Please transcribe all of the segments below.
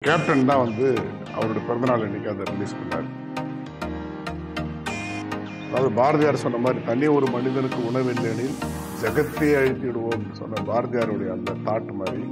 Captain தான் அவரோட பிறந்தநாள் அன்னைக்கு அதை ரிலீஸ் பண்ணார். அதாவது பாரதியார் சொன்ன மாதிரி தனி ஒரு மனிதனுக்கு உணவில்லையெனில் ஜெகத்தையே அழித்திடுவோம் சொன்ன பாரதியாருடைய அந்த தாட் மாதிரி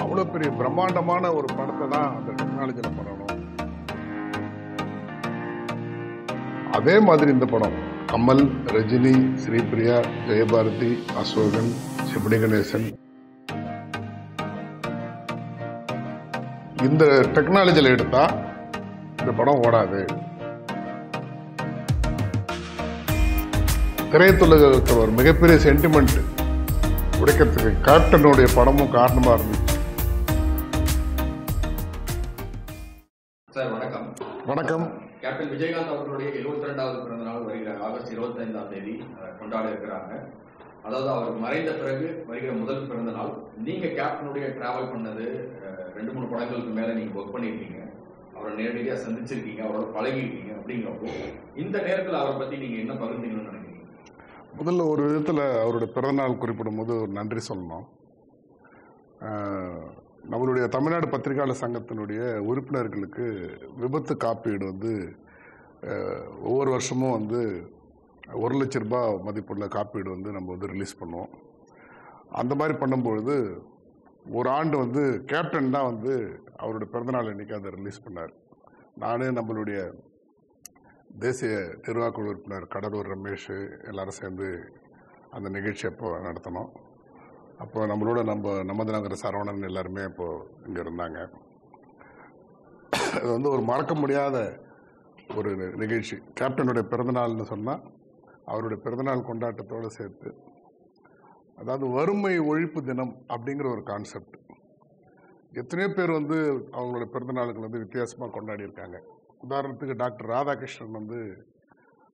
அவ்வளோ பெரிய பிரம்மாண்டமான ஒரு படத்தை தான் அந்த டெக்னாலஜியில் பண்ணணும். அதே மாதிரி இந்த படம் கமல், ரஜினி, ஸ்ரீபிரியா, ஜெயபாரதி, அசோகன், சிபடி கணேசன் இந்த டெக்னாலஜியில் எடுத்தா இந்த படம் ஓடாது. திரைத்துலகத்துக்கு ஒரு மிகப்பெரிய சென்டிமெண்ட் உடைக்கிறதுக்கு கேப்டனுடைய படமும் காரணமா இருந்துச்சு. சார் வணக்கம். வணக்கம். கேப்டன் விஜயகாந்த் அவர்களுடைய 72வது பிறந்த நாள் வருகிற ஆகஸ்ட் 25ஆம் தேதி கொண்டாட இருக்கிறாங்க. அதாவது அவர் மறைந்த பிறகு வருகிற முதல் பிறந்த நாள். நீங்க கேப்டனுடைய டிராவல் பண்ணது 2-3 படங்களுக்கு மேல நீங்க ஒர்க் பண்ணிருக்கீங்க, அவரை நேரடியா சந்திச்சிருக்கீங்க, அவரோட பழகிருக்கீங்க. அப்படிங்கிறப்போ இந்த நேரத்தில் அவரை பத்தி நீங்க என்ன பகிர்ந்தீங்கன்னு நினைக்கிறீங்க? முதல்ல ஒரு விதத்தில் அவருடைய பிறந்தநாள் குறிப்பிடும் போது ஒரு நன்றி சொல்லணும். நம்மளுடைய தமிழ்நாடு பத்திரிகையாளர் சங்கத்தினுடைய உறுப்பினர்களுக்கு விபத்து காப்பீடு ஒவ்வொரு வருஷமும் 1 லட்ச ரூபாய் மதிப்புள்ள காப்பீடு நம்ம ரிலீஸ் பண்ணுவோம். அந்த மாதிரி பண்ணும்பொழுது ஒரு ஆண்டு கேப்டன் தான் அவரோட பிறந்தநாள் அன்னைக்கு அதை ரிலீஸ் பண்ணார். நானே நம்மளுடைய தேசிய நிர்வாக உறுப்பினர் கடலூர் ரமேஷ் எல்லாரும் சேர்ந்து அந்த நிகழ்ச்சி அப்போ நடத்தினோம். அப்போ நம்மளோட நமதினகர சரவணன் எல்லாருமே இப்போ இங்கே இருந்தாங்க. அது ஒரு மறக்க முடியாத ஒரு நிகழ்ச்சி. கேப்டனுடைய பிறந்தநாள்னு சொன்னால் அவருடைய பிறந்தநாள் கொண்டாட்டத்தோடு சேர்த்து, அதாவது வறுமை ஒழிப்பு தினம் அப்படிங்கிற ஒரு கான்செப்ட். எத்தனையோ பேர் அவங்களோட பிறந்தநாளுக்கு வித்தியாசமாக கொண்டாடி இருக்காங்க. உதாரணத்துக்கு டாக்டர் ராதாகிருஷ்ணன்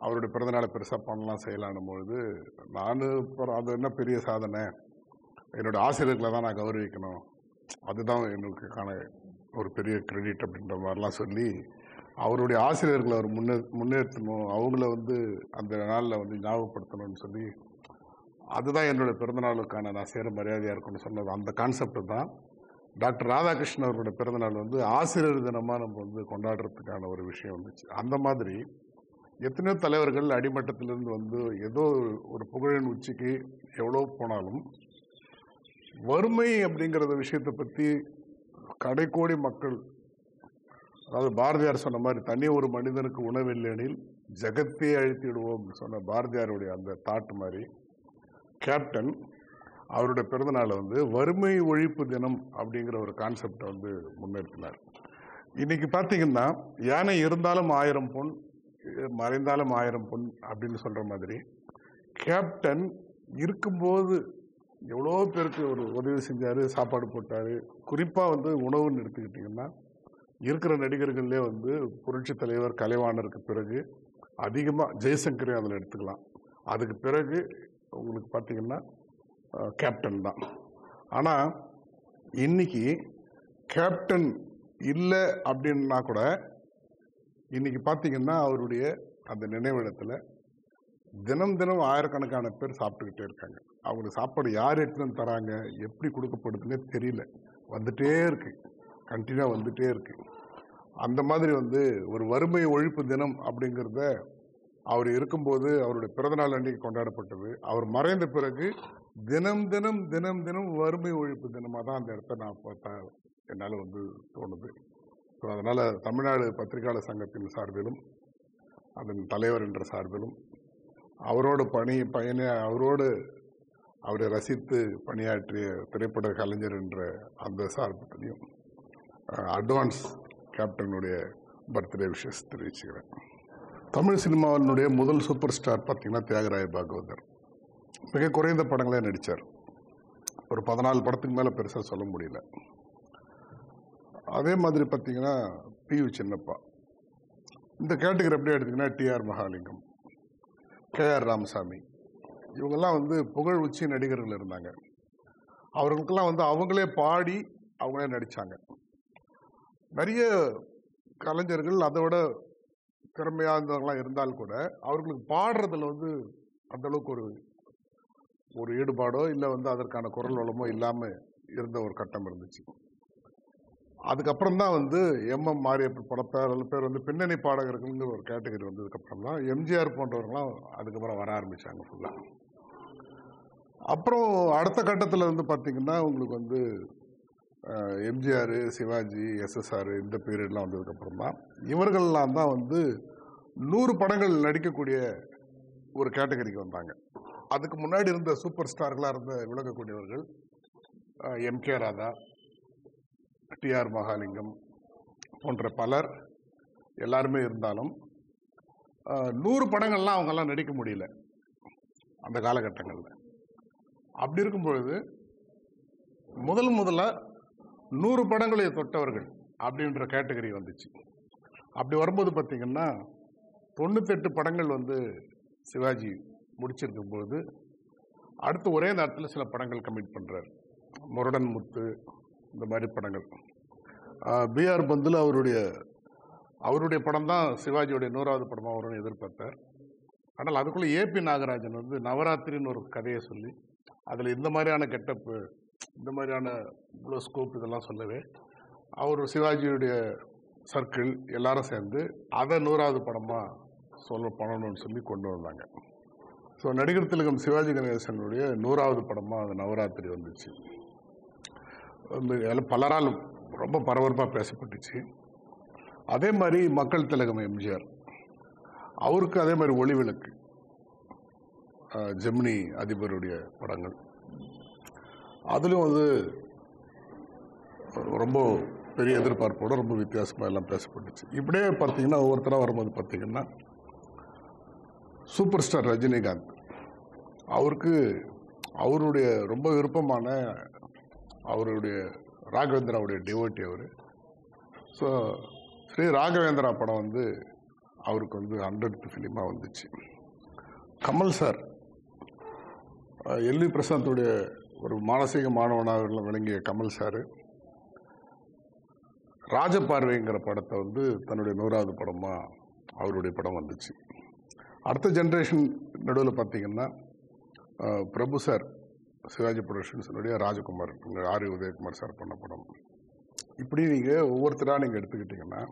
அவருடைய பிறந்தநாளை பெருசாக பண்ணலாம் செய்யலான்னும் பொழுது, நான் அது என்ன பெரிய சாதனை, என்னோட ஆசிரியர்களை தான் நான் கௌரவிக்கணும், அதுதான் எனக்கான ஒரு பெரிய கிரெடிட் அப்படின்ற மாதிரிலாம் சொல்லி அவருடைய ஆசிரியர்களை அவர் முன்னேற்றணும், அவங்கள அந்த நாளில் ஞாபகப்படுத்தணும்னு சொல்லி, அதுதான் என்னுடைய பிறந்தநாளுக்கான நான் சேர மரியாதையாக இருக்கும்னு சொன்னது. அந்த கான்செப்ட் தான் டாக்டர் ராதாகிருஷ்ணன் அவருடைய பிறந்தநாள் ஆசிரியர் தினமாக நம்ம கொண்டாடுறதுக்கான ஒரு விஷயம் வந்துச்சு. அந்த மாதிரி எத்தனையோ தலைவர்கள் அடிமட்டத்திலிருந்து ஏதோ ஒரு புகழின் உச்சிக்கு எவ்வளோ போனாலும் வறுமை அப்படிங்கிறத விஷயத்தை பற்றி கடைக்கோடி மக்கள், அதாவது பாரதியார் சொன்ன மாதிரி தனி ஒரு மனிதனுக்கு உணவில்லையெனில் ஜெகத்தையே அழித்திடுவோம் சொன்ன பாரதியாருடைய அந்த தாட் மாதிரி கேப்டன் அவருடைய பிறந்தநாளை வறுமை ஒழிப்பு தினம் அப்படிங்கிற ஒரு கான்செப்டை முன்னிறுத்தினார். இன்னைக்கு பார்த்தீங்கன்னா யானை இருந்தாலும் 1000 பொன், மறைந்தாலும் 1000 பொன் அப்படின்னு சொல்ற மாதிரி கேப்டன் இருக்கும்போது எவ்வளோ பேருக்கு ஒரு உதவி செஞ்சாரு, சாப்பாடு போட்டாரு. குறிப்பாக உணவுன்னு எடுத்துக்கிட்டிங்கன்னா இருக்கிற நடிகர்கள்லே புரட்சி தலைவர் கலைவாணருக்கு பிறகு அதிகமாக ஜெய்சங்கரையும் அதில் எடுத்துக்கலாம். அதுக்கு பிறகு உங்களுக்கு பார்த்தீங்கன்னா கேப்டன் தான். ஆனால் இன்னைக்கு கேப்டன் இல்லை அப்படின்னா கூட இன்னைக்கு பார்த்தீங்கன்னா அவருடைய அந்த நினைவிடத்தில் தினம் தினம் ஆயிரக்கணக்கான பேர் சாப்பிட்டுக்கிட்டே இருக்காங்க. அவங்களுக்கு சாப்பாடு யார் எடுத்துன்னு தராங்க, எப்படி கொடுக்கப்படுதுன்னே தெரியல, வந்துட்டே இருக்கு, கண்டினியூவாக வந்துட்டே இருக்கு. அந்த மாதிரி ஒரு வறுமை ஒழிப்பு தினம் அப்படிங்கிறத அவர் இருக்கும்போது அவருடைய பிறந்தநாள் அன்றைக்கு கொண்டாடப்பட்டது. அவர் மறைந்த பிறகு தினம் தினம் தினம் தினம் வறுமை ஒழிப்பு தினமாக தான் அந்த இடத்த நான் பார்த்தா என்னால் தோணுது. ஸோ அதனால் தமிழ்நாடு பத்திரிகையாளர் சங்கத்தின் சார்பிலும் அதன் தலைவர் என்ற சார்பிலும் அவரோடு அவரோடு அவரை ரசித்து பணியாற்றிய திரைப்பட கலைஞர் என்ற அந்த சார்புலையும் அட்வான்ஸ் கேப்டனுடைய பர்த்டே விஷஸ் தெரிவிச்சுக்கிறேன். தமிழ் சினிமாவினுடைய முதல் சூப்பர் ஸ்டார் பார்த்தீங்கன்னா தியாகராய பாகவதர். மிக குறைந்த படங்களே நடித்தார். ஒரு 14 படத்துக்கு மேலே பெருசாக சொல்ல முடியல. அதே மாதிரி பார்த்தீங்கன்னா PU சின்னப்பா. இந்த கேட்டகரி எப்படி எடுத்திங்கன்னா TR மகாலிங்கம், KR ராமசாமி, இவங்கெல்லாம் புகழ் உச்சி நடிகர்கள் இருந்தாங்க. அவர்களுக்கெல்லாம் அவங்களே பாடி அவங்களே நடித்தாங்க. நிறைய கலைஞர்கள் அதை விட திறமையானவங்களாம் இருந்தால் கூட அவர்களுக்கு பாடுறதுல அந்த அளவுக்கு ஒரு ஈடுபாடோ இல்லை அதற்கான குரல் வளமோ இல்லாமல் இருந்த ஒரு கட்டம் இருந்துச்சு. அதுக்கப்புறம் தான் வந்து எம்எம் மாரியப்பன் பல பேர் வந்து பின்னணி பாடகர்கள்ங்கிற ஒரு கேட்டகரி வந்ததுக்கப்புறம் தான் எம்ஜிஆர் போன்றவர்கள்லாம் அதுக்கப்புறம் வர ஆரம்பித்தாங்க ஃபுல்லாக. அப்புறம் அடுத்த கட்டத்தில் வந்து பார்த்திங்கன்னா உங்களுக்கு வந்து எம்ஜிஆர், சிவாஜி, எஸ்எஸ்ஆர் இந்த பீரியட்லாம் வந்ததுக்கப்புறம் தான் இவர்கள்லாம் தான் வந்து 100 படங்கள் நடிக்கக்கூடிய ஒரு கேட்டகரிக்கு வந்தாங்க. அதுக்கு முன்னாடி இருந்த சூப்பர் ஸ்டார்களாக இருந்த விளங்கக்கூடியவர்கள் எம்கே ராதா, டிஆர் மகாலிங்கம் போன்ற பலர் எல்லாருமே இருந்தாலும் 100 படங்கள்லாம் அவங்கெல்லாம் நடிக்க முடியல அந்த காலகட்டங்களில். அப்படி இருக்கும் பொழுது முதல்ல 100 படங்களை தொட்டவர்கள் அப்படின்ற கேட்டகரி வந்துச்சு. அப்படி வரும்போது பார்த்தீங்கன்னா 98 படங்கள் வந்து சிவாஜி முடிச்சிருக்கும் பொழுது அடுத்து ஒரே நேரத்தில் சில படங்கள் கமிட் பண்ணுறார். முரடன் முத்து இந்த மாதிரி படங்கள். பிஆர் பந்துல அவருடைய படம் தான் சிவாஜியோடைய 100வது படமாக வரும்னு எதிர்பார்த்தார். ஆனால் அதுக்குள்ளே ஏபி நாகராஜன் வந்து நவராத்திரின்னு ஒரு கதையை சொல்லி அதில் இந்த மாதிரியான கெட்டப்பு, இந்த மாதிரியான இவ்வளோ ஸ்கோப் இதெல்லாம் சொல்லவே அவர் சிவாஜியுடைய சர்க்கிள் எல்லாரும் சேர்ந்து அதை 100வது படமாக பண்ணணும்னு சொல்லி கொண்டு வந்தாங்க. ஸோ நடிகர் திலகம் சிவாஜி கணேசனுடைய 100வது படமாக அது நவராத்திரி வந்துச்சு. பலரால் ரொம்ப பரபரப்பாக பேசப்பட்டுச்சு. அதே மாதிரி மக்கள் திலகம் எம்ஜிஆர், அவருக்கு அதே மாதிரி ஒளிவிளக்கு, ஜெமினி அதிபருடைய படங்கள், அதுலேயும் வந்து ரொம்ப பெரிய எதிர்பார்ப்போடு ரொம்ப வித்தியாசமாக எல்லாம் பேசப்பட்டுச்சு. இப்படியே பார்த்தீங்கன்னா ஒவ்வொருத்தராக வரும்போது பார்த்தீங்கன்னா சூப்பர் ஸ்டார் ரஜினிகாந்த், அவருடைய ரொம்ப விருப்பமான அவருடைய ராகவேந்திராவுடைய டிவோட்டி அவர். ஸோ ஸ்ரீ ராகவேந்திரா படம் வந்து அவருக்கு வந்து 100th ஃபிலிமாக வந்துச்சு. கமல் சார், எல்வி பிரசாத்துடைய ஒரு மானசீக மாணவனாக விளங்கிய கமல் சார் ராஜபார்வைங்கிற படத்தை வந்து தன்னுடைய 100வது படமாக அவருடைய படம் வந்துச்சு. அடுத்த ஜென்ரேஷன் நடுவில் பார்த்தீங்கன்னா பிரபு சார், சிவாஜி ப்ரொடக்ஷன்ஸுடைய ராஜகுமார், ஆர் உதயகுமார் சார் பண்ண படம். இப்படி நீங்கள் ஒவ்வொருத்தராக நீங்கள் எடுத்துக்கிட்டிங்கன்னா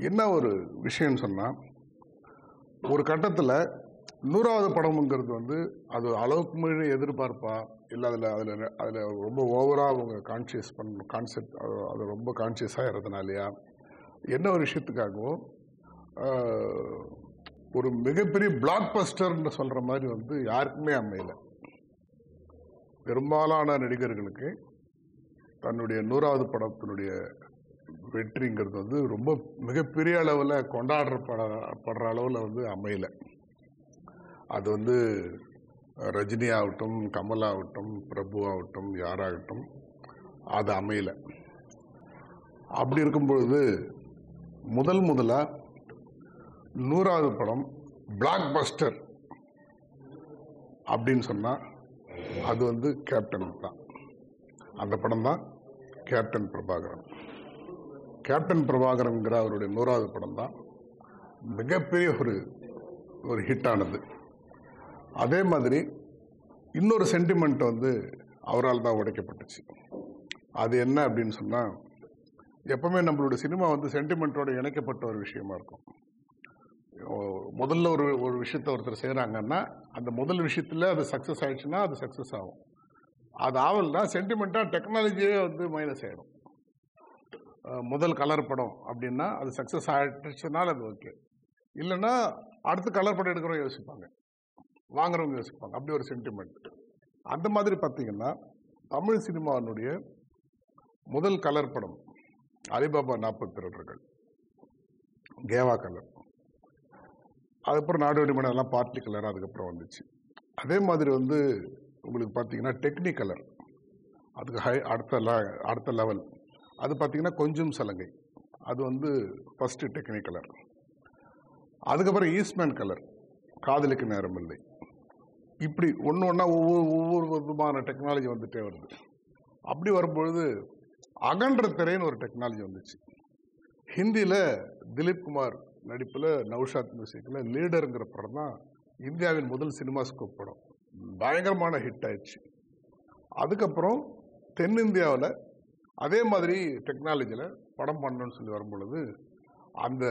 என்ன ஒரு விஷயம்னு சொன்னால், ஒரு கட்டத்தில் 100வது படம்ங்கிறது வந்து அது அளவுக்கு மீறி எதிர்பார்ப்பா இல்லை அதில் ரொம்ப ஓவராக அவங்க கான்செப்ட் அது ரொம்ப கான்சியஸாக இருந்ததுனாலையா என்ன ஒரு விஷயத்துக்காகவும் ஒரு மிகப்பெரிய பிளாக் பஸ்டர்ன்னு சொல்கிற மாதிரி வந்து யாருக்குமே அமையலை. பெரும்பாலான நடிகர்களுக்கு தன்னுடைய 100வது படத்தினுடைய வெற்றிங்கிறது வந்து ரொம்ப மிகப்பெரிய அளவில் கொண்டாடப்படுற அளவில் வந்து அமையலை. அது வந்து ரஜினி ஆகட்டும், கமல் ஆகட்டும், பிரபு ஆகட்டும், யாராகட்டும், அது அமையலை. அப்படி இருக்கும்பொழுது முதலாக 100வது படம் பிளாக் பஸ்டர் அப்படின்னு சொன்னால் அது வந்து கேப்டன் தான். அந்த படம் தான் கேப்டன் பிரபாகரன். கேப்டன் பிரபாகரன்கிற அவருடைய 100வது படம் தான் மிகப்பெரிய ஒரு ஹிட்டானது. அதே மாதிரி இன்னொரு சென்டிமெண்ட் வந்து அவரால் தான் உடைக்கப்பட்டுச்சு. அது என்ன அப்படின்னு சொன்னால், எப்பவுமே நம்மளுடைய சினிமா வந்து சென்டிமெண்ட்டோட இணைக்கப்பட்ட ஒரு விஷயமா இருக்கும். முதல்ல ஒரு விஷயத்தை ஒருத்தர் செய்கிறாங்கன்னா அந்த முதல் விஷயத்தில் அது சக்ஸஸ் ஆகிடுச்சுன்னா அது சக்ஸஸ் ஆகும். அது ஆகலைன்னா சென்டிமெண்ட்டாக டெக்னாலஜியே வந்து மைனஸ் ஆகிடும். முதல் கலர் படம் அப்படின்னா அது சக்ஸஸ் ஆகிடுச்சுனால அது ஓகே, இல்லைன்னா அடுத்து கலர் படம் எடுக்கிறவங்க யோசிப்பாங்க, வாங்குறவங்க யோசிப்பாங்க. அப்படி ஒரு சென்டிமெண்ட். அந்த மாதிரி பார்த்தீங்கன்னா தமிழ் சினிமாவினுடைய முதல் கலர் படம் அலிபாபா 40 திருடர்கள், கேவா கலர், அதுக்கப்புறம் நாடோடி மனம் எல்லாம் பார்ட்டி கலர் அதுக்கப்புறம் வந்துச்சு. அதே மாதிரி வந்து உங்களுக்கு பார்த்தீங்கன்னா டெக்னிக் கலர், அதுக்கு அடுத்த லெவல். அது பார்த்தீங்கன்னா கொஞ்சம் சலங்கை, அது வந்து ஃபஸ்ட்டு டெக்னிக் கலர். அதுக்கப்புறம் ஈஸ்ட்மேன் கலர், காதலுக்கு நேரம் இல்லை. இப்படி ஒவ்வொன்றா ஒவ்வொரு விதமான டெக்னாலஜி வந்துட்டே வருது. அப்படி வரும்பொழுது அகன்ற திரைன்னு ஒரு டெக்னாலஜி வந்துச்சு. ஹிந்தியில் திலீப் குமார் நடிப்பில் நௌஷாத் மியூசிக்கில் லீடருங்கிற படம் தான் இந்தியாவின் முதல் சினிமாஸ்கோப் படம். பயங்கரமான ஹிட் ஆயிடுச்சு. அதுக்கப்புறம் தென்னிந்தியாவில் அதே மாதிரி டெக்னாலஜியில் படம் பண்ணணும்னு சொல்லி வரும்பொழுது அந்த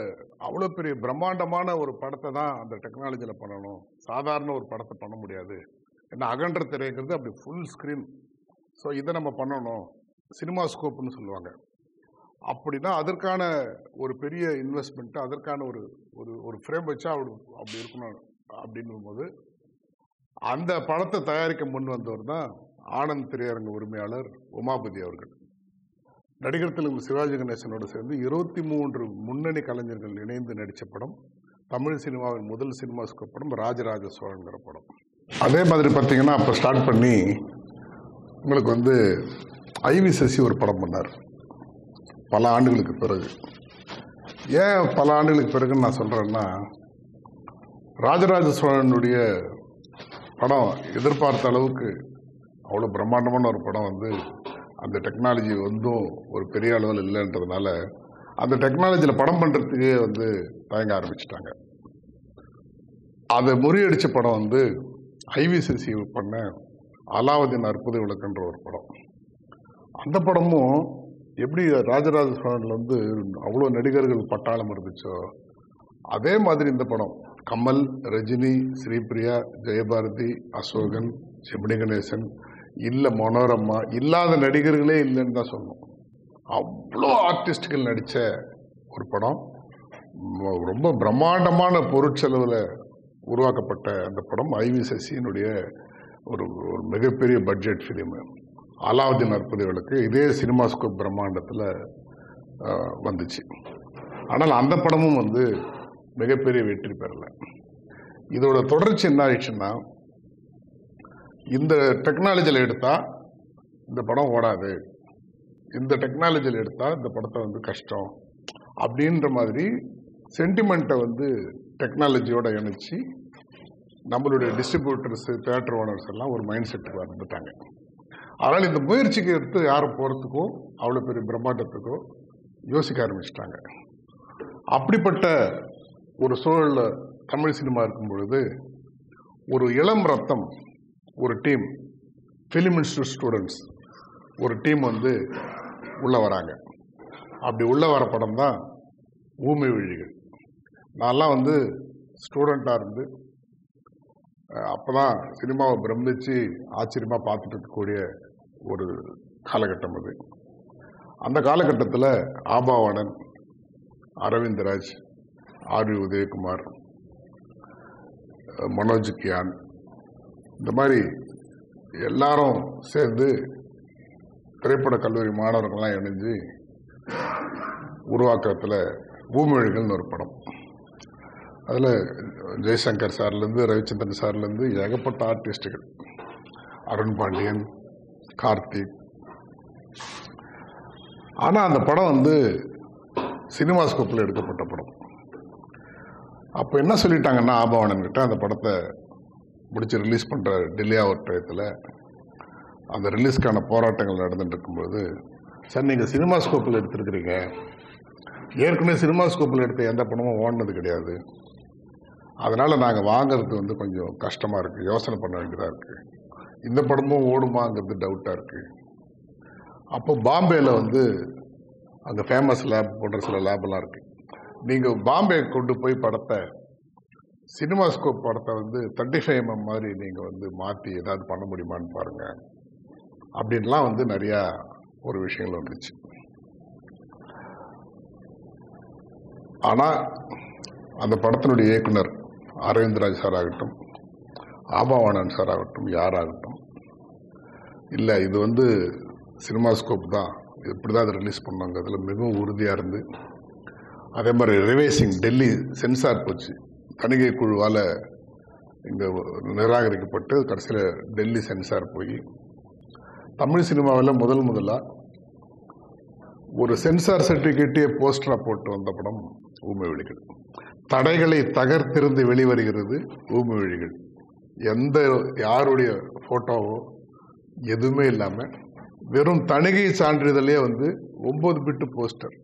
அவ்வளோ பெரிய பிரம்மாண்டமான ஒரு படத்தை தான் அந்த டெக்னாலஜியில் பண்ணணும், சாதாரண ஒரு படத்தை பண்ண முடியாது. ஏன்னா அகன்ற திரைக்கிறது அப்படி ஃபுல் ஸ்க்ரீன். ஸோ இதை நம்ம பண்ணணும், சினிமா ஸ்கோப்னு சொல்லுவாங்க. அப்படின்னா அதற்கான ஒரு பெரிய இன்வெஸ்ட்மெண்ட்டு, அதற்கான ஒரு ஒரு ஒரு ஃப்ரேம் வச்சா அப்படி இருக்கணும். அப்படின்னும் போது அந்த படத்தை தயாரிக்க முன் வந்தவர் தான் ஆனந்த் திரையரங்க உரிமையாளர் உமாபதி அவர்கள். நடிகர் திலகம் சிவாஜி கணேசனோடு சேர்ந்து 23 முன்னணி கலைஞர்கள் இணைந்து நடித்த படம், தமிழ் சினிமாவின் முதல் சினிமா ஸ்கோப் படம் ராஜராஜ சோழன்கிற படம். அதே மாதிரி பார்த்தீங்கன்னா அப்போ ஸ்டார்ட் பண்ணி உங்களுக்கு ஐவி சசி ஒரு படம் பண்ணார் பல ஆண்டுகளுக்கு பிறகு. ஏன் பல ஆண்டுகளுக்கு பிறகுன்னு நான் சொல்கிறேன்னா, ராஜராஜ சோழனுடைய படம் எதிர்பார்த்த அளவுக்கு அவ்வளோ பிரம்மாண்டமான ஒரு படம் அந்த டெக்னாலஜி ஒரு பெரிய அளவில் இல்லைன்றதுனால அந்த டெக்னாலஜியில் படம் பண்ணுறதுக்கே தயங்க ஆரம்பிச்சிட்டாங்க. அதை முறியடித்த படம் ஐவி சசி பண்ண அலாவுதீன் அற்புத விளக்குன்ற ஒரு படம். அந்த படமும் எப்படி ராஜராஜ சோழனில் அவ்வளோ நடிகர்கள் பட்டாளம் இருந்துச்சோ அதே மாதிரி இந்த படம் கமல், ரஜினி, ஸ்ரீபிரியா, ஜெயபாரதி, அசோகன், ஜெமினி கணேசன், இல்லை மனோரமா, இல்லாத நடிகர்களே இல்லைன்னு தான் சொல்லணும். அவ்வளோ ஆர்டிஸ்டுகள் நடித்த ஒரு படம், ரொம்ப பிரம்மாண்டமான பொருட்செலவில் உருவாக்கப்பட்ட அந்த படம் ஐவி சசியினுடைய ஒரு மிகப்பெரிய பட்ஜெட் ஃபிலிம் அலாவுதீன் அற்புத விளக்கு. இதே சினிமா ஸ்கோப் பிரம்மாண்டத்தில் வந்துச்சு. ஆனால் அந்த படமும் மிகப்பெரிய வெற்றி பெறலை. இதோட தொடர்ச்சி என்ன ஆயிடுச்சுன்னா, இந்த டெக்னாலஜியில் எடுத்தால் இந்த படம் ஓடாது, இந்த டெக்னாலஜியில் எடுத்தால் இந்த படத்தை கஷ்டம் அப்படின்ற மாதிரி சென்டிமெண்ட்டை டெக்னாலஜியோட இணைச்சி நம்மளுடைய டிஸ்ட்ரிபியூட்டர்ஸ், தியேட்டர் ஓனர்ஸ் எல்லாம் ஒரு மைண்ட் செட்டுக்கு வந்துட்டாங்க. அதனால் இந்த முயற்சிக்கு எடுத்து யாரும் போகிறதுக்கோ அவ்வளோ பெரிய பிரம்மாண்டத்துக்கோ யோசிக்க ஆரம்பிச்சிட்டாங்க. அப்படிப்பட்ட ஒரு சூழலில் தமிழ் சினிமா இருக்கும் பொழுது ஒரு இளம் ரத்தம் ஒரு டீம், ஃபிலிம் இன்ஸ்டியூட் ஸ்டூடெண்ட்ஸ் ஒரு டீம் உள்ளே வராங்க. அப்படி உள்ளே வர படம் தான் ஊமை விழிகள். நான்லாம் ஸ்டூடெண்ட்டாக இருந்து அப்போ தான் சினிமாவை பிரமிச்சு ஆச்சரியமாக பார்த்துட்டு இருக்கக்கூடிய ஒரு காலகட்டம் அது. அந்த காலகட்டத்தில் ஆபாவாணன், அரவிந்தராஜ், ஆர் வி உதயகுமார், மனோஜ் கியான், இந்த மாதிரி எல்லாரும் சேர்ந்து திரைப்பட கல்லூரி மாணவர்கள்லாம் இணைஞ்சு உருவாக்கத்தில் பூமிவழிகள்னு ஒரு படம். அதில் ஜெய்சங்கர் சார்லேருந்து ரவிச்சந்திரன் சார்லேருந்து ஏகப்பட்ட ஆர்டிஸ்டுகள், அருண் பாண்டியன், கார்த்திக். ஆனால் அந்த படம் சினிமா ஸ்கோப்பில் எடுக்கப்பட்ட படம். அப்போ என்ன சொல்லிட்டாங்கன்னா, ஆபாவணன் கிட்ட அந்த படத்தை முடிச்சு ரிலீஸ் பண்ணுற டிலே ஆகிற டயத்தில் அந்த ரிலீஸ்க்கான போராட்டங்கள் நடந்துட்டு இருக்கும்போது, சார் நீங்கள் சினிமா ஸ்கோப்பில் எடுத்துருக்கிறீங்க, ஏற்கனவே சினிமா ஸ்கோப்பில் எடுத்த எந்த படமும் ஓடினது கிடையாது, அதனால் நாங்கள் வாங்கிறது கொஞ்சம் கஷ்டமாக இருக்குது, யோசனை பண்ண வேண்டியதாக இருக்குது, இந்த படமும் ஓடுமாங்கிறது டவுட்டாக இருக்குது. அப்போ பாம்பேயில் அங்கே ஃபேமஸ் லேப் போன்ற சில லேப்லாம் இருக்குது, நீங்கள் பாம்பே கொண்டு போய் படத்தை சினிமா ஸ்கோப் படத்தை 35 mm மாதிரி நீங்கள் மாற்றி ஏதாவது பண்ண முடியுமான்னு பாருங்கள் அப்படின்லாம் நிறையா ஒரு விஷயங்கள் வந்துச்சு. ஆனால் அந்த படத்தினுடைய இயக்குனர் அரவிந்தராஜ் சார் ஆகட்டும், ஆபாவாணன் சார் ஆகட்டும், யாராகட்டும், இல்லை இது சினிமா ஸ்கோப் தான், எப்படி தான் அதை ரிலீஸ் பண்ணாங்கிறதுல மிகவும் உறுதியாக இருந்து, அதே மாதிரி ரிவைசிங் டெல்லி சென்சார் போச்சு, தணிக்கை குழுவால் இங்கே நிராகரிக்கப்பட்டு கடைசியில் டெல்லி சென்சார் போய் தமிழ் சினிமாவில் முதலாக ஒரு சென்சார் சர்டிஃபிகேட்டே போஸ்டராக போட்டு வந்த படம் ஊமை விழிகள். தடைகளை தகர்த்திருந்து வெளிவருகிறது ஊமை விழிகள். யாருடைய ஃபோட்டோவோ எதுவுமே இல்லாமல் வெறும் தணிகை சான்றிதழே 9 பிட்டு போஸ்டர்,